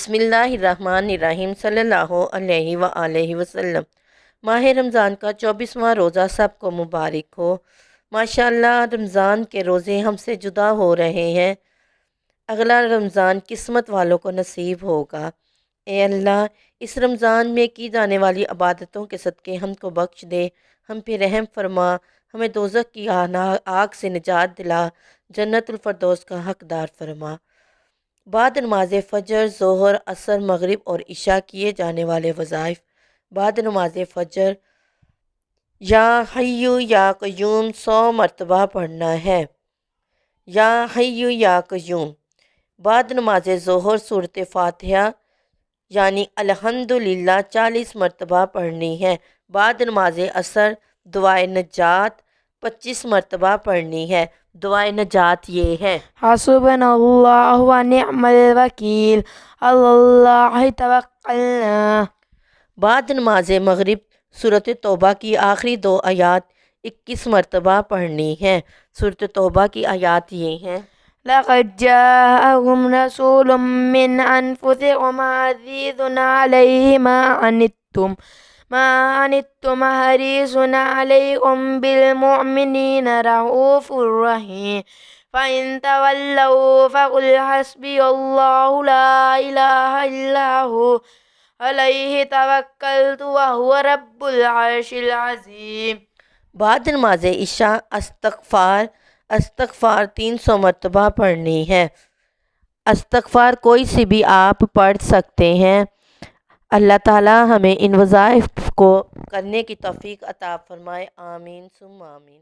بسم اللہ الرحمن الرحیم صلی اللہ علیہ وآلہ وسلم۔ ماہ رمضان کا 24واں روزہ سب کو مبارک ہو۔ ماشاءاللہ رمضان کے روزے ہم سے جدا ہو رہے ہیں، اگلا رمضان قسمت والوں کو نصیب ہوگا۔ اے اللہ، اس رمضان میں کی جانے والی عبادتوں کے صدقے ہم کو بخش دے، ہم پہ رحم فرما، ہمیں دوزخ کی آگ سے نجات دلا، جنت الفردوس کا حقدار فرما۔ بعد نماز فجر، ظہر، عصر، مغرب اور عشاء کیے جانے والے وظائف۔ بعد نماز فجر یا حیّ یا قیوم 100 مرتبہ پڑھنا ہے، یا حیّ یا قیوم۔ بعد نماز ظہر سورۃ فاتحہ یعنی الحمدللہ 40 مرتبہ پڑھنی ہے۔ بعد نماز عصر دعائے نجات 25 مرتبہ پڑھنی ہے۔ دعائے نجات یہ ہے: حسبنا اللہ و نعم الوکیل، اللہ توکلنا۔ بعد نماز مغرب سورۃ توبہ کی آخری 2 آیات 21 مرتبہ پڑھنی ہے۔ سورۃ توبہ کی آیات یہ ہیں: لقد جاءکم رسول من انفسکم عزیز علیہ ما عنتم حریص علیکم بالمؤمنین رؤوف رحیم، فإن تولوا فقل حسبی اللہ لا الہ الا ہو علیہ توکلت وہو رب العرش العظیم۔ بعد نماز عشاء استغفار 300 مرتبہ پڑھنی ہے۔ استغفار کوئی سی بھی آپ پڑھ سکتے ہیں۔ اللہ تعالی ہمیں ان وظائف کو کرنے کی توفیق عطا فرمائے، آمین ثم آمین۔